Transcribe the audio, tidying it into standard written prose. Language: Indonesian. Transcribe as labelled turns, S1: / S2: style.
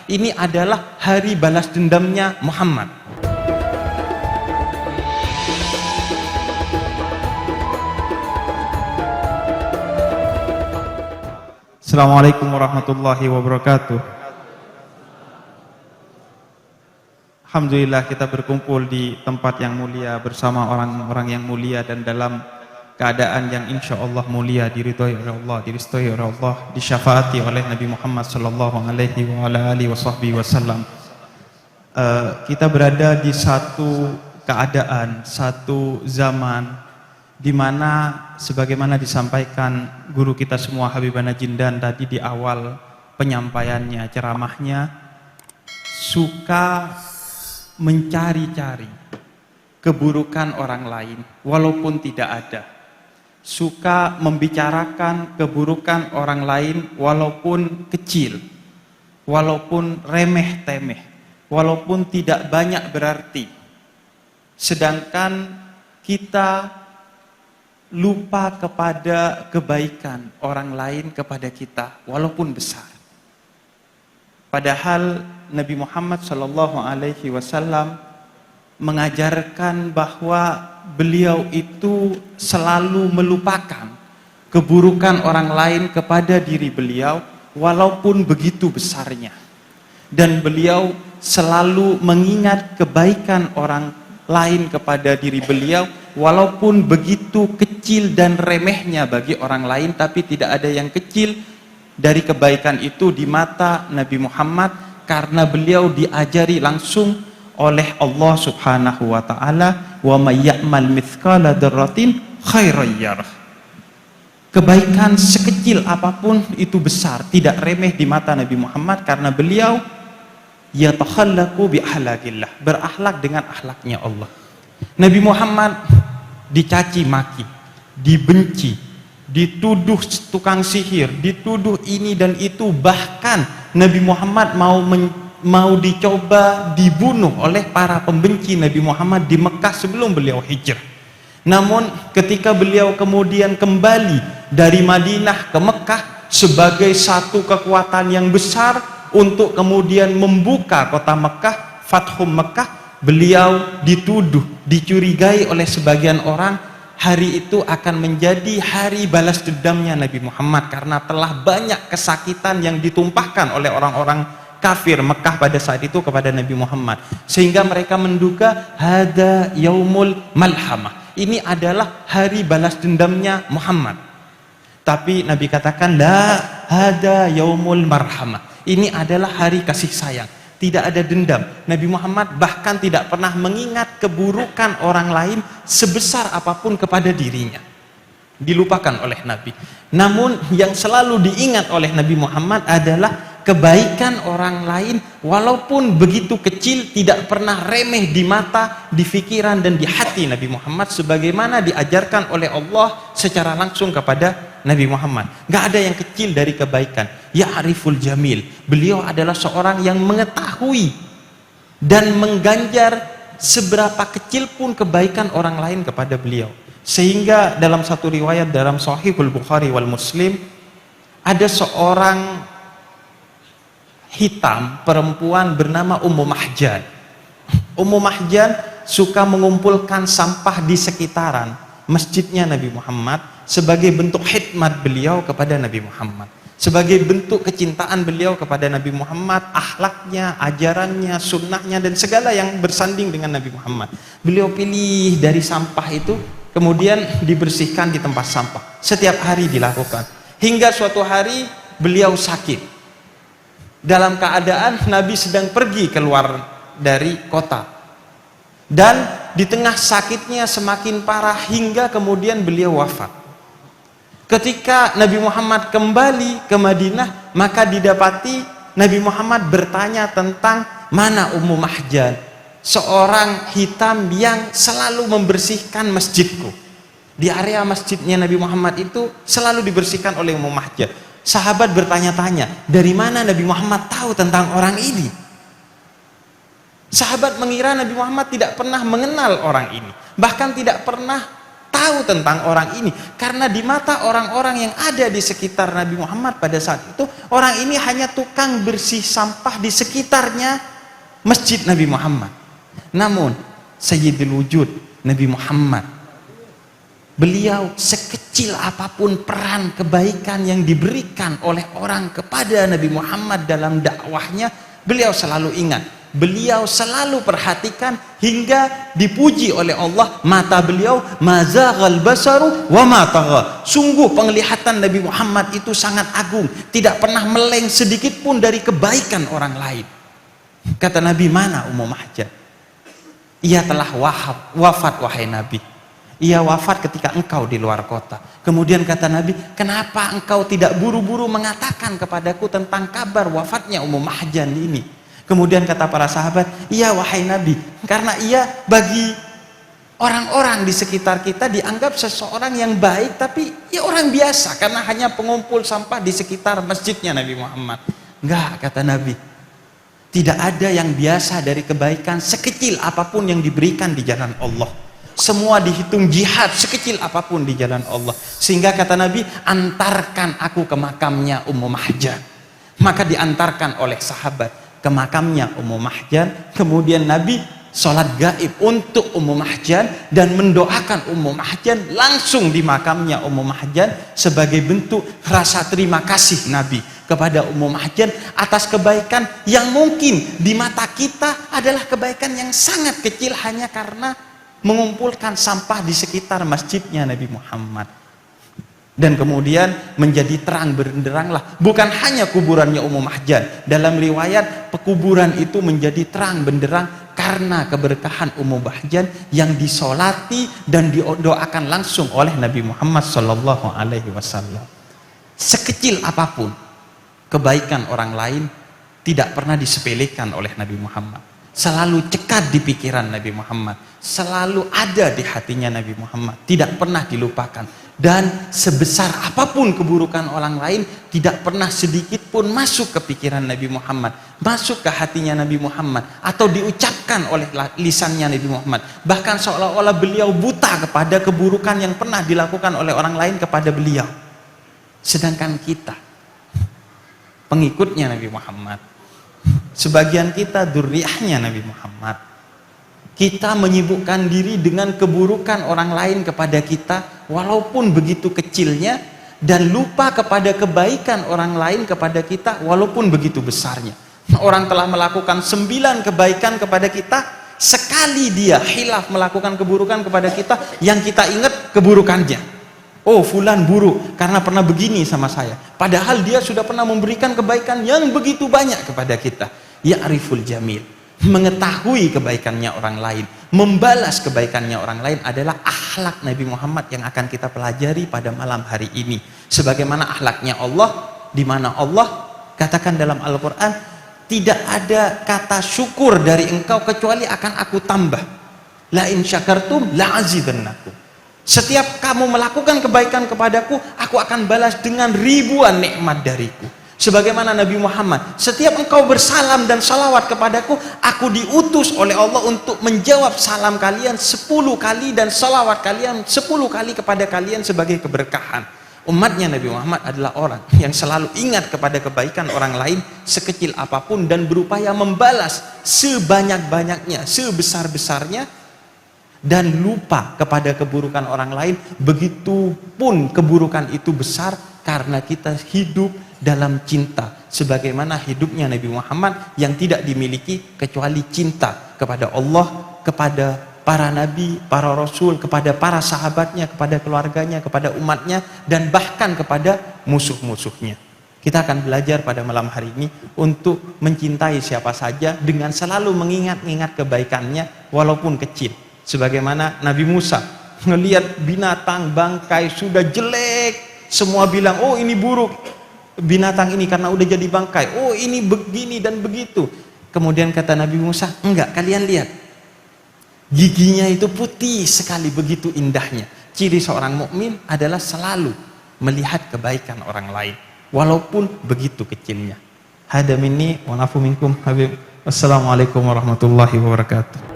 S1: Ini adalah hari balas dendamnya Muhammad.
S2: Assalamualaikum warahmatullahi wabarakatuh. Alhamdulillah kita berkumpul di tempat yang mulia bersama orang-orang yang mulia dan dalam keadaan yang insya Allah mulia, diridhoi oleh Allah, direstui oleh Allah, disyafaati oleh Nabi Muhammad sallallahu alaihi wa ala alihi wasallam. Kita berada di satu keadaan, satu zaman di mana sebagaimana disampaikan guru kita semua Habibana Jindan tadi di awal penyampaiannya, ceramahnya, suka mencari-cari keburukan orang lain walaupun tidak ada, suka membicarakan keburukan orang lain walaupun kecil, walaupun remeh-temeh, walaupun tidak banyak berarti, sedangkan kita lupa kepada kebaikan orang lain kepada kita walaupun besar. Padahal Nabi Muhammad sallallahu alaihi wasallam mengajarkan bahwa beliau itu selalu melupakan keburukan orang lain kepada diri beliau walaupun begitu besarnya, dan beliau selalu mengingat kebaikan orang lain kepada diri beliau walaupun begitu kecil dan remehnya bagi orang lain, tapi tidak ada yang kecil dari kebaikan itu di mata Nabi Muhammad, karena beliau diajari langsung oleh Allah Subhanahu wa taala, wa may ya'mal mithqala dzarratin khairan yarah. Kebaikan sekecil apapun itu besar, tidak remeh di mata Nabi Muhammad, karena beliau yatakhallaqu bi akhlaqillah, berakhlak dengan akhlaknya Allah. Nabi Muhammad dicaci maki, dibenci, dituduh tukang sihir, dituduh ini dan itu, bahkan Nabi Muhammad mau dicoba dibunuh oleh para pembenci Nabi Muhammad di Mekah sebelum beliau hijrah. Namun ketika beliau kemudian kembali dari Madinah ke Mekah sebagai satu kekuatan yang besar untuk kemudian membuka kota Mekah, Fathum Mekah, beliau dituduh, dicurigai oleh sebagian orang hari itu akan menjadi hari balas dendamnya Nabi Muhammad, karena telah banyak kesakitan yang ditumpahkan oleh orang-orang kafir Mekah pada saat itu kepada Nabi Muhammad, sehingga mereka menduga hada yaumul malhamah, ini adalah hari balas dendamnya Muhammad. Tapi Nabi katakan la hada yaumul marhamah, ini adalah hari kasih sayang, tidak ada dendam. Nabi Muhammad bahkan tidak pernah mengingat keburukan orang lain sebesar apapun kepada dirinya, dilupakan oleh Nabi. Namun yang selalu diingat oleh Nabi Muhammad adalah kebaikan orang lain walaupun begitu kecil, tidak pernah remeh di mata, di pikiran dan di hati Nabi Muhammad, sebagaimana diajarkan oleh Allah secara langsung kepada Nabi Muhammad. Gak ada yang kecil dari kebaikan. Ya'riful jamil, beliau adalah seorang yang mengetahui dan mengganjar seberapa kecil pun kebaikan orang lain kepada beliau. Sehingga dalam satu riwayat dalam Sahihul Bukhari wal Muslim, ada seorang hitam perempuan bernama Ummu Mahjan. Ummu Mahjan suka mengumpulkan sampah di sekitaran masjidnya Nabi Muhammad sebagai bentuk khidmat beliau kepada Nabi Muhammad, sebagai bentuk kecintaan beliau kepada Nabi Muhammad, akhlaknya, ajarannya, sunnahnya dan segala yang bersanding dengan Nabi Muhammad. Beliau pilih dari sampah itu, kemudian dibersihkan di tempat sampah. Setiap hari dilakukan, hingga suatu hari beliau sakit dalam keadaan Nabi sedang pergi keluar dari kota, dan di tengah sakitnya semakin parah hingga kemudian beliau wafat. Ketika Nabi Muhammad kembali ke Madinah, maka didapati Nabi Muhammad bertanya tentang mana Ummu Mahjan, seorang hitam yang selalu membersihkan masjidku. Di area masjidnya Nabi Muhammad itu selalu dibersihkan oleh Ummu Mahjan. Sahabat bertanya-tanya, dari mana Nabi Muhammad tahu tentang orang ini? Sahabat mengira Nabi Muhammad tidak pernah mengenal orang ini, bahkan tidak pernah tahu tentang orang ini. Karena di mata orang-orang yang ada di sekitar Nabi Muhammad pada saat itu, orang ini hanya tukang bersih sampah di sekitarnya masjid Nabi Muhammad. Namun Sayyidul Wujud Nabi Muhammad, beliau sekecil apapun peran kebaikan yang diberikan oleh orang kepada Nabi Muhammad dalam dakwahnya, beliau selalu ingat, beliau selalu perhatikan, hingga dipuji oleh Allah, mata beliau mazaghal basaru wa ma tagha. Sungguh penglihatan Nabi Muhammad itu sangat agung, tidak pernah meleng sedikit pun dari kebaikan orang lain. Kata Nabi, mana Ummu Mahjan? Ia telah wafat wahai Nabi. Ia wafat ketika engkau di luar kota. Kemudian kata Nabi, kenapa engkau tidak buru-buru mengatakan kepadaku tentang kabar wafatnya Ummu Mahjan ini? Kemudian kata para sahabat, iya wahai Nabi, karena ia bagi orang-orang di sekitar kita dianggap seseorang yang baik, tapi ya orang biasa karena hanya pengumpul sampah di sekitar masjidnya Nabi Muhammad. Enggak, kata Nabi, tidak ada yang biasa dari kebaikan sekecil apapun yang diberikan di jalan Allah. Semua dihitung jihad sekecil apapun di jalan Allah. Sehingga kata Nabi, antarkan aku ke makamnya Ummu Mahjan. Maka diantarkan oleh sahabat ke makamnya Ummu Mahjan. Kemudian Nabi sholat gaib untuk Ummu Mahjan dan mendoakan Ummu Mahjan langsung di makamnya Ummu Mahjan sebagai bentuk rasa terima kasih Nabi kepada Ummu Mahjan atas kebaikan yang mungkin di mata kita adalah kebaikan yang sangat kecil hanya karena mengumpulkan sampah di sekitar masjidnya Nabi Muhammad. Dan kemudian menjadi terang benderanglah bukan hanya kuburannya Ummu Mahjan. Dalam riwayat, pekuburan itu menjadi terang benderang karena keberkahan Ummu Mahjan yang disolati dan didoakan langsung oleh Nabi Muhammad SAW. Sekecil apapun kebaikan orang lain tidak pernah disepelekan oleh Nabi Muhammad. Selalu cekat di pikiran Nabi Muhammad, selalu ada di hatinya Nabi Muhammad, tidak pernah dilupakan. Dan sebesar apapun keburukan orang lain, tidak pernah sedikit pun masuk ke pikiran Nabi Muhammad, masuk ke hatinya Nabi Muhammad, atau diucapkan oleh lisannya Nabi Muhammad. Bahkan seolah-olah beliau buta kepada keburukan yang pernah dilakukan oleh orang lain kepada beliau. Sedangkan kita, pengikutnya Nabi Muhammad, sebagian kita dzurriyyahnya Nabi Muhammad, kita menyibukkan diri dengan keburukan orang lain kepada kita walaupun begitu kecilnya, dan lupa kepada kebaikan orang lain kepada kita walaupun begitu besarnya. Orang telah melakukan 9 kebaikan kepada kita, sekali dia khilaf melakukan keburukan kepada kita, yang kita ingat keburukannya. Oh, fulan buruk karena pernah begini sama saya, padahal dia sudah pernah memberikan kebaikan yang begitu banyak kepada kita. Ya'riful jamil, mengetahui kebaikannya orang lain, membalas kebaikannya orang lain adalah akhlak Nabi Muhammad yang akan kita pelajari pada malam hari ini. Sebagaimana akhlaknya Allah, di mana Allah katakan dalam Al-Quran, tidak ada kata syukur dari engkau kecuali akan aku tambah. La in syakartum la azidannakum. Setiap kamu melakukan kebaikan kepadaku, aku akan balas dengan ribuan nikmat dariku. Sebagaimana Nabi Muhammad, setiap engkau bersalam dan salawat kepadaku, aku diutus oleh Allah untuk menjawab salam kalian 10 kali dan salawat kalian 10 kali kepada kalian sebagai keberkahan. Umatnya Nabi Muhammad adalah orang yang selalu ingat kepada kebaikan orang lain sekecil apapun dan berupaya membalas sebanyak-banyaknya, sebesar-besarnya, dan lupa kepada keburukan orang lain, begitupun keburukan itu besar, karena kita hidup dalam cinta sebagaimana hidupnya Nabi Muhammad yang tidak dimiliki kecuali cinta kepada Allah, kepada para nabi, para rasul, kepada para sahabatnya, kepada keluarganya, kepada umatnya, dan bahkan kepada musuh-musuhnya. Kita akan belajar pada malam hari ini untuk mencintai siapa saja dengan selalu mengingat-ingat kebaikannya walaupun kecil. Sebagaimana Nabi Musa ngelihat binatang bangkai sudah jelek, semua bilang, oh ini buruk binatang ini karena udah jadi bangkai, oh ini begini dan begitu. Kemudian kata Nabi Musa, enggak, kalian lihat, giginya itu putih sekali, begitu indahnya. Ciri seorang mukmin adalah selalu melihat kebaikan orang lain walaupun begitu kecilnya. Hada minni wa nafu minkum habib. Wassalamualaikum warahmatullahi wabarakatuh.